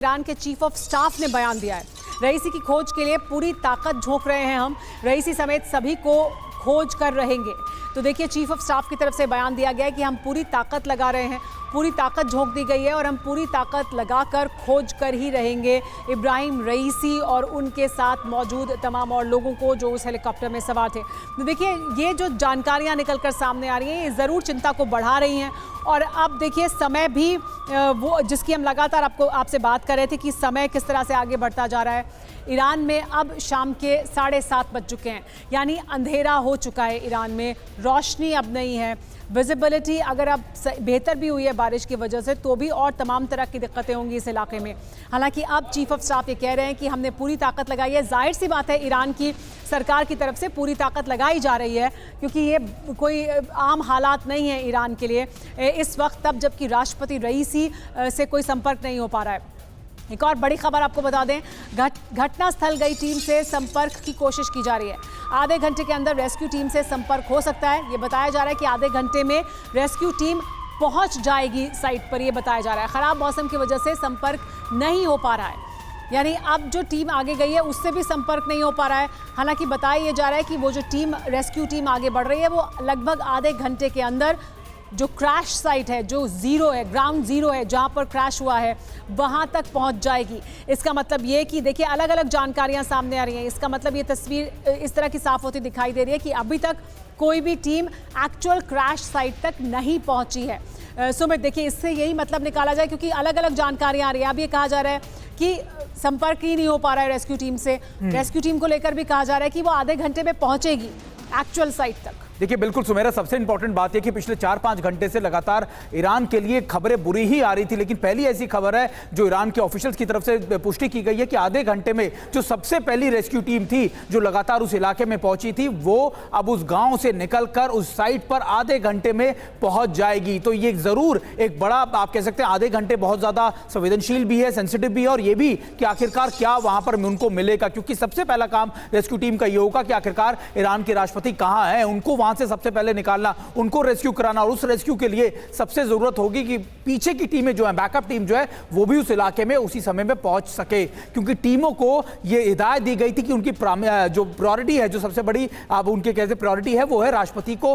Iran के chief of staff ने बयान दिया है। रईसी की खोज के लिए पूरी ताकत झोंक रहे हैं हम, रईसी समेत सभी को खोज कर रहेंगे। तो देखिए, चीफ ऑफ स्टाफ की तरफ से बयान दिया गया है कि हम पूरी ताकत लगा रहे हैं, पूरी ताकत झोंक दी गई है और हम पूरी ताकत लगाकर खोज कर ही रहेंगे इब्राहिम रईसी और उनके साथ मौजूद तमाम और लोगों को जो उस हेलीकॉप्टर में सवार थे। तो देखिए, ये जो जानकारियां निकलकर सामने आ रही हैं, ये ज़रूर चिंता को बढ़ा रही हैं। और अब देखिए, समय भी वो जिसकी हम लगातार आपसे बात कर रहे थे कि समय किस तरह से आगे बढ़ता जा रहा है। ईरान में अब शाम के 7:30 बज चुके हैं, यानी अंधेरा हो चुका है ईरान में, रोशनी अब नहीं है, विजिबिलिटी अगर अब बेहतर भी हुई है बारिश की वजह से तो भी और तमाम तरह की दिक्कतें होंगी इस इलाके में। हालांकि अब चीफ ऑफ स्टाफ ये कह रहे हैं कि हमने पूरी ताकत लगाई है। जाहिर सी बात है, ईरान की सरकार की तरफ से पूरी ताकत लगाई जा रही है, क्योंकि ये कोई आम हालात नहीं है ईरान के लिए इस वक्त, तब जबकि राष्ट्रपति रईसी से कोई संपर्क नहीं हो पा रहा है। एक और बड़ी खबर आपको बता दें, घटनास्थल गई टीम से संपर्क की कोशिश की जा रही है। आधे घंटे के अंदर रेस्क्यू टीम से संपर्क हो सकता है। ये बताया जा रहा है कि आधे घंटे में रेस्क्यू टीम पहुंच जाएगी साइट पर, ये बताया जा रहा है। खराब मौसम की वजह से संपर्क नहीं हो पा रहा है, यानी अब जो टीम आगे गई है उससे भी संपर्क नहीं हो पा रहा है। हालांकि बताया ये जा रहा है कि वो जो टीम रेस्क्यू टीम आगे बढ़ रही है वो लगभग आधे घंटे के अंदर जो क्रैश साइट है, जो जीरो है, ग्राउंड जीरो है, जहां पर क्रैश हुआ है, वहां तक पहुंच जाएगी। इसका मतलब ये कि देखिए, अलग अलग जानकारियां सामने आ रही हैं। इसका मतलब ये तस्वीर इस तरह की साफ होती दिखाई दे रही है कि अभी तक कोई भी टीम एक्चुअल क्रैश साइट तक नहीं पहुंची है। सुमित, देखिए, इससे यही मतलब निकाला जाए, क्योंकि अलग अलग जानकारियां आ रही हैं। अब ये कहा जा रहा है कि संपर्क ही नहीं हो पा रहा है रेस्क्यू टीम से। रेस्क्यू टीम को लेकर भी कहा जा रहा है कि वो आधे घंटे में पहुंचेगी एक्चुअल साइट तक। देखिए, बिल्कुल सुमेरा, सबसे इंपॉर्टेंट बात यह कि पिछले 4-5 घंटे से लगातार ईरान के लिए खबरें बुरी ही आ रही थी, लेकिन पहली ऐसी खबर है जो ईरान के ऑफिशियल्स की तरफ से पुष्टि की गई है कि आधे घंटे में जो सबसे पहली रेस्क्यू टीम थी जो लगातार उस इलाके में पहुंची थी, वो अब उस गांव से निकलकर उस साइट पर आधे घंटे में पहुंच जाएगी। तो ये जरूर एक बड़ा, आप कह सकते हैं, आधे घंटे बहुत ज्यादा संवेदनशील भी है, सेंसिटिव भी है, और ये भी कि आखिरकार क्या वहां पर उनको मिलेगा, क्योंकि सबसे पहला काम रेस्क्यू टीम का ये होगा कि आखिरकार ईरान के राष्ट्रपति कहां है, उनको वहां से सबसे पहले निकालना, उनको रेस्क्यू कराना। और उस रेस्क्यू के लिए सबसे जरूरत होगी कि पीछे की टीमें जो है, बैकअप टीम जो है, वो भी उस इलाके में उसी समय में पहुंच सके, क्योंकि टीमों को ये हिदायत दी गई थी कि उनकी जो प्रायोरिटी है, जो सबसे बड़ी अब उनके कैसे प्रायोरिटी है, वो है राष्ट्रपति को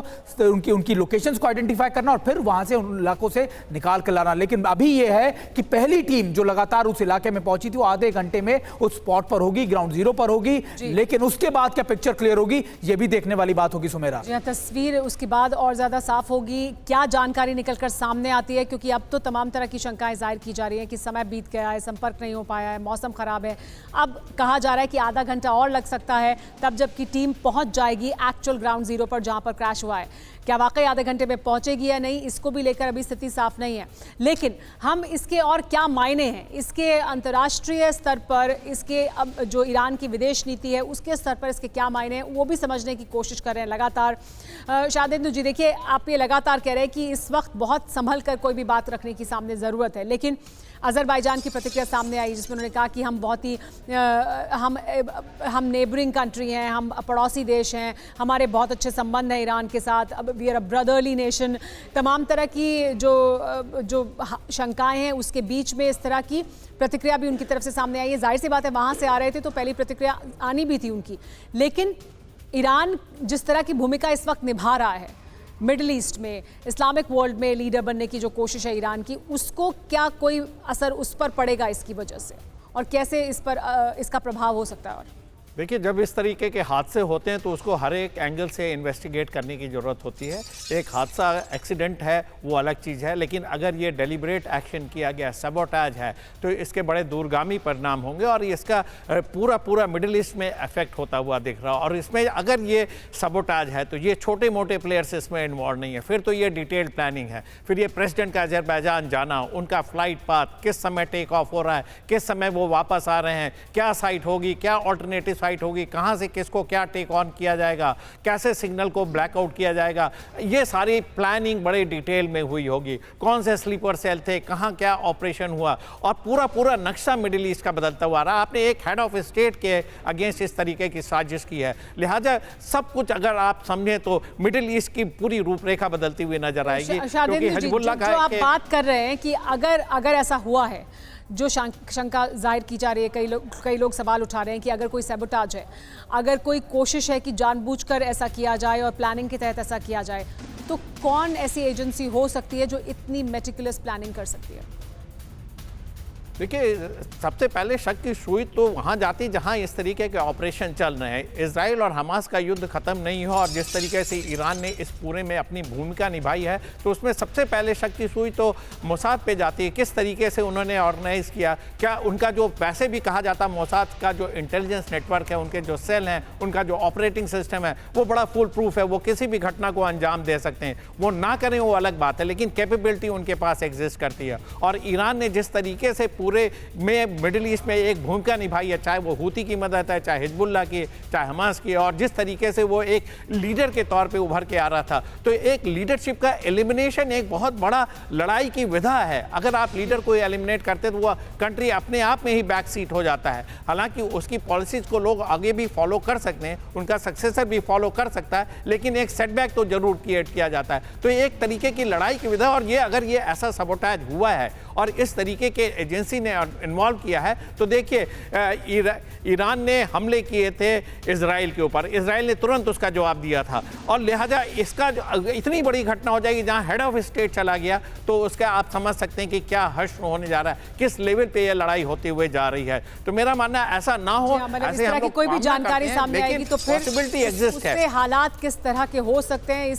उनकी लोकेशंस को आइडेंटिफाई करना और फिर वहां से उन इलाकों से निकाल कर लाना। लेकिन अभी ये है कि पहली टीम जो लगातार उस इलाके में पहुंची थी वो आधे घंटे में उस स्पॉट पर होगी, ग्राउंड जीरो पर होगी, लेकिन उसके बाद क्या पिक्चर क्लियर होगी, ये भी देखने वाली बात होगी सुमेरा। तस्वीर उसके बाद और ज़्यादा साफ होगी, क्या जानकारी निकलकर सामने आती है, क्योंकि अब तो तमाम तरह की शंकाएं जाहिर की जा रही हैं कि समय बीत गया है, संपर्क नहीं हो पाया है, मौसम ख़राब है। अब कहा जा रहा है कि आधा घंटा और लग सकता है, तब जबकि टीम पहुंच जाएगी एक्चुअल ग्राउंड जीरो पर जहां पर क्रैश हुआ है। क्या वाकई आधे घंटे में पहुंचेगी या नहीं, इसको भी लेकर अभी स्थिति साफ नहीं है। लेकिन हम इसके और क्या मायने हैं, इसके अंतर्राष्ट्रीय स्तर पर, इसके अब जो ईरान की विदेश नीति है उसके स्तर पर इसके क्या मायने हैं, वो भी समझने की कोशिश कर रहे हैं लगातार। शादेंदु जी, देखिए, आप ये लगातार कह रहे हैं कि इस वक्त बहुत संभल कर कोई भी बात रखने की सामने ज़रूरत है, लेकिन अज़रबैजान की प्रतिक्रिया सामने आई जिसमें उन्होंने कहा कि हम बहुत ही हम नेबरिंग कंट्री हैं, हम पड़ोसी देश हैं, हमारे बहुत अच्छे संबंध हैं ईरान के साथ, अब we are a brotherly nation. तमाम तरह की जो शंकाएं हैं उसके बीच में इस तरह की प्रतिक्रिया भी उनकी तरफ से सामने आई है। जाहिर सी बात है, वहाँ से आ रहे थे तो पहली प्रतिक्रिया आनी भी थी उनकी। लेकिन ईरान जिस तरह की भूमिका इस वक्त निभा रहा है मिडिल ईस्ट में, इस्लामिक वर्ल्ड में लीडर बनने की जो कोशिश है ईरान की, उसको क्या कोई असर उस पर पड़ेगा इसकी वजह से, और कैसे इस पर इसका प्रभाव हो सकता है? और देखिए, जब इस तरीके के हादसे होते हैं तो उसको हर एक एंगल से इन्वेस्टिगेट करने की ज़रूरत होती है। एक हादसा, एक्सीडेंट है, वो अलग चीज़ है, लेकिन अगर ये डेलिब्रेट एक्शन किया गया, सबोटाज है, तो इसके बड़े दूरगामी परिणाम होंगे और इसका पूरा मिडिल ईस्ट में इफेक्ट होता हुआ दिख रहा है। और इसमें अगर ये सबोटाज है तो ये छोटे मोटे प्लेयर्स इसमें इन्वॉल्व नहीं है, फिर तो ये डिटेल्ड प्लानिंग है, फिर ये प्रेसिडेंट का अज़रबैजान जाना, उनका फ्लाइट पाथ, किस समय टेक ऑफ हो रहा है, किस समय वो वापस आ रहे हैं, क्या साइट होगी, क्या ऑल्टरनेटिव साइट होगी, कहां से किसको क्या टेक ऑन किया जाएगा, कैसे सिग्नल को ब्लैकआउट किया जाएगा, ये सारी प्लानिंग बड़े डिटेल में हुई होगी। कौन से स्लीपर सेल थे, कहां क्या ऑपरेशन हुआ, और पूरा नक्शा मिडिल ईस्ट का बदलता हुआ रहा। आपने एक हेड ऑफ स्टेट के अगेंस्ट इस तरीके की साजिश की है, लिहाजा सब कुछ अगर आप समझें तो मिडिल ईस्ट की पूरी रूपरेखा बदलती हुई नजर आएगी। क्योंकि हिजबुल्लाह का, जो आप बात कर रहे हैं कि अगर ऐसा हुआ है जो शंका जाहिर की जा रही है, कई लोग सवाल उठा रहे हैं कि अगर कोई सैबोटाज है, अगर कोई कोशिश है कि जानबूझकर ऐसा किया जाए और प्लानिंग के तहत ऐसा किया जाए, तो कौन ऐसी एजेंसी हो सकती है जो इतनी मेटिकुलस प्लानिंग कर सकती है? देखिए, सबसे पहले शक की सुई तो वहाँ जाती जहाँ इस तरीके के ऑपरेशन चल रहे हैं। इजराइल और हमास का युद्ध खत्म नहीं हुआ और जिस तरीके से ईरान ने इस पूरे में अपनी भूमिका निभाई है, तो उसमें सबसे पहले शक की सुई तो मोसाद पे जाती है। किस तरीके से उन्होंने ऑर्गेनाइज किया, क्या उनका जो वैसे भी कहा जाता मोसाद का जो इंटेलिजेंस नेटवर्क है, उनके जो सेल हैं, उनका जो ऑपरेटिंग सिस्टम है, वो बड़ा फुल प्रूफ है, वो किसी भी घटना को अंजाम दे सकते हैं। वो ना करें वो अलग बात है, लेकिन कैपेबिलिटी उनके पास एग्जिस्ट करती है। और ईरान ने जिस तरीके से पूरे में मिडिल ईस्ट में एक भूमिका निभाई है, चाहे वो हूती की मदद है, चाहे हिजबुल्लाह की, चाहे हमास की, और जिस तरीके से वो एक लीडर के तौर पे उभर के आ रहा था, तो एक लीडरशिप का एलिमिनेशन एक बहुत बड़ा लड़ाई की विधा है। अगर आप लीडर को एलिमिनेट करते तो वो कंट्री अपने आप में ही बैक सीट हो जाता है। हालांकि उसकी पॉलिसीज को लोग आगे भी फॉलो कर सकते हैं, उनका सक्सेसर भी फॉलो कर सकता है, लेकिन एक सेटबैक तो जरूर क्रिएट किया जाता है। तो एक तरीके की लड़ाई की विधा, और ये अगर ये ऐसा सबोटाज हुआ है और इस तरीके के एजेंसी ने इन्वॉल्व किया है, तो देखिए ईरान ने हमले किए थे इजराइल के ऊपर, इजराइल ने तुरंत उसका जवाब दिया था, और लिहाजा इसका इतनी बड़ी घटना हो जाएगी जहां हेड ऑफ स्टेट चला गया, तो उसका आप समझ सकते हैं कि क्या हश्र होने जा रहा है, किस लेवल पे ये लड़ाई होती हुए जा रही है। तो मेरा मानना है ऐसा ना हो, ऐसे हम लोग कोई भी जानकारी सामने आएगी तो फिर पॉसिबिलिटी एग्जिस्ट है। हालात किस तरह के हो सकते हैं,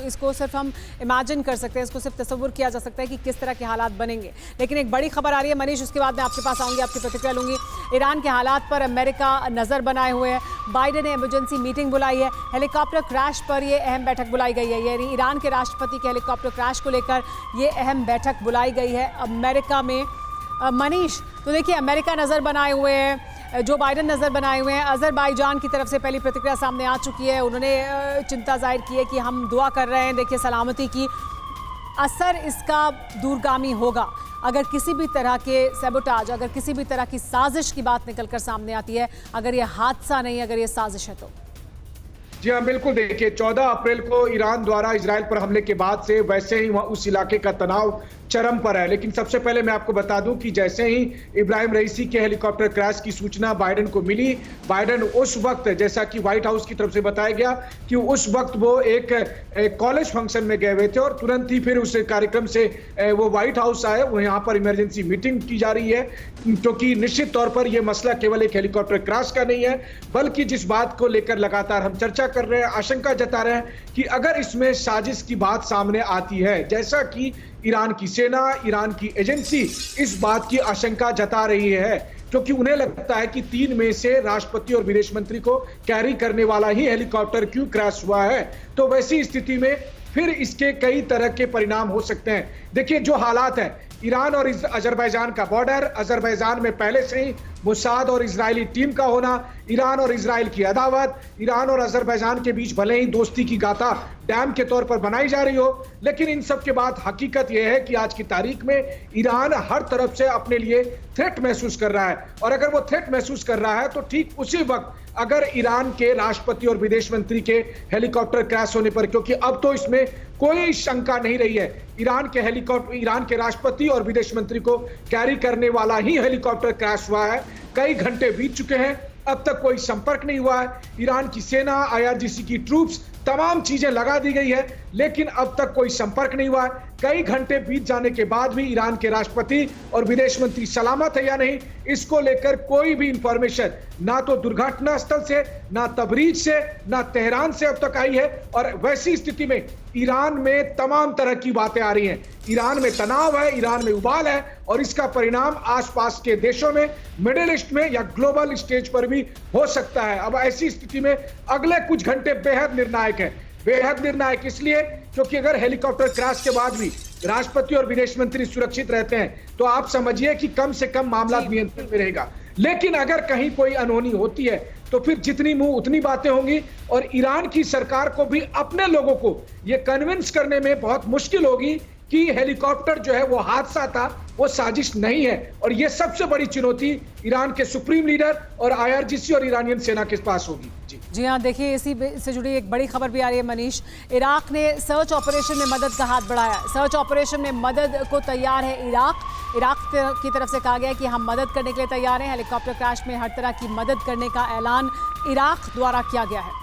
इसको सिर्फ हम इमेजिन कर सकते हैं, इसको सिर्फ तस्वुर किया जा सकता है कि किस तरह के हालात बनेंगे। लेकिन एक बड़ी खबर आ रही है मनीष, उसके बाद मैं आपके पास आऊंगी, आपकी प्रतिक्रिया लूंगी। ईरान के हालात पर अमेरिका नजर बनाए हुए है। बाइडेन ने इमरजेंसी मीटिंग बुलाई है। हेलीकॉप्टर क्रैश पर यह अहम बैठक बुलाई गई है। यानी ईरान के राष्ट्रपति के हेलीकॉप्टर क्रैश को लेकर यह अहम बैठक बुलाई गई है अमेरिका में। मनीष, तो देखिए अमेरिका नजर बनाए हुए है, जो बाइडेन नजर बनाए हुए हैं। अजरबैजान की तरफ से पहली प्रतिक्रिया सामने आ चुकी है, उन्होंने चिंता जाहिर की है कि हम दुआ कर रहे हैं देखिए सलामती की। असर इसका दूरगामी होगा अगर किसी भी तरह के सैबोटाज, अगर किसी भी तरह की साजिश की बात निकलकर सामने आती है, अगर ये हादसा नहीं, अगर ये साजिश है तो। जी हाँ, बिल्कुल। देखिए 14 अप्रैल को ईरान द्वारा इजराइल पर हमले के बाद से वैसे ही वहाँ उस इलाके का तनाव चरम पर है। लेकिन सबसे पहले मैं आपको बता दूं कि जैसे ही इब्राहिम रईसी के हेलीकॉप्टर क्रैश की सूचना बाइडेन को मिली, बाइडेन उस वक्त, जैसा कि व्हाइट हाउस की तरफ से बताया गया कि उस वक्त वो एक कॉलेज फंक्शन में गए हुए थे और तुरंत ही फिर उस कार्यक्रम से वो व्हाइट हाउस आए। वो यहाँ पर इमरजेंसी मीटिंग की जा रही है, क्योंकि निश्चित तौर पर यह मसला केवल एक हेलीकॉप्टर क्रैश का नहीं है, बल्कि जिस बात को लेकर लगातार हम चर्चा कर रहे हैं, आशंका जता रहे हैं कि अगर इसमें साजिश की बात सामने आती है, जैसा कि ईरान की सेना, ईरान की एजेंसी इस बात की आशंका जता रही है, क्योंकि उन्हें लगता है कि 3 में से राष्ट्रपति और विदेश मंत्री को कैरी करने वाला ही हेलीकॉप्टर क्यों क्रैश हुआ है, तो वैसी स्थिति में फिर इसके कई तरह के परिणाम हो सकते हैं। देखिए जो हालात है, ईरान और अजरबैजान का बॉर्डर, अजरबैजान में पहले से ही मोसाद और इजरायली टीम का होना, ईरान और इजराइल की अदावत, ईरान और अजरबैजान के बीच भले ही दोस्ती की गाथा डैम के तौर पर बनाई जा रही हो, लेकिन इन सब के बाद हकीकत यह है कि आज की तारीख में ईरान हर तरफ से अपने लिए थ्रेट महसूस कर रहा है। और अगर वो थ्रेट महसूस कर रहा है तो ठीक उसी वक्त अगर ईरान के राष्ट्रपति और विदेश मंत्री के हेलीकॉप्टर क्रैश होने पर, क्योंकि अब तो इसमें कोई शंका नहीं रही है, ईरान के राष्ट्रपति और विदेश मंत्री को कैरी करने वाला ही हेलीकॉप्टर क्रैश हुआ है। कई घंटे बीत चुके हैं, अब तक कोई संपर्क नहीं हुआ है। ईरान की सेना, IRGC की ट्रूप्स, तमाम चीजें लगा दी गई है, लेकिन अब तक कोई संपर्क नहीं हुआ है। कई घंटे बीत जाने के बाद भी ईरान के राष्ट्रपति और विदेश मंत्री सलामत है या नहीं, इसको लेकर कोई भी इंफॉर्मेशन ना तो दुर्घटना स्थल से, ना तबरीज से, ना तेहरान से अब तक आई है। और वैसी स्थिति में ईरान में तमाम तरह की बातें आ रही हैं। ईरान में तनाव है, ईरान में उबाल है, और इसका परिणाम आसपास के देशों में, मिडिल ईस्ट में या ग्लोबल स्टेज पर भी हो सकता है। अब ऐसी स्थिति में अगले कुछ घंटे बेहद निर्णायक है। बेहद निर्णायक इसलिए क्योंकि अगर हेलीकॉप्टर क्रैश के बाद भी राष्ट्रपति और विदेश मंत्री सुरक्षित रहते हैं तो आप समझिए कि कम से कम मामला नियंत्रण में रहेगा। लेकिन अगर कहीं कोई अनहोनी होती है तो फिर जितनी मुंह उतनी बातें होंगी, और ईरान की सरकार को भी अपने लोगों को यह कन्विंस करने में बहुत मुश्किल होगी कि हेलीकॉप्टर जो है वो हादसा था, वो साजिश नहीं है। और यह सबसे बड़ी चुनौती ईरान के सुप्रीम लीडर और IRGC और ईरानियन सेना के पास होगी। जी। जी हाँ, देखिए इसी से जुड़ी एक बड़ी खबर भी आ रही है मनीष। इराक ने सर्च ऑपरेशन में मदद का हाथ बढ़ाया। सर्च ऑपरेशन में मदद को तैयार है इराक की तरफ से कहा गया है कि हम मदद करने के लिए तैयार हैं। हेलीकॉप्टर क्रैश में हर तरह की मदद करने का ऐलान इराक द्वारा किया गया है।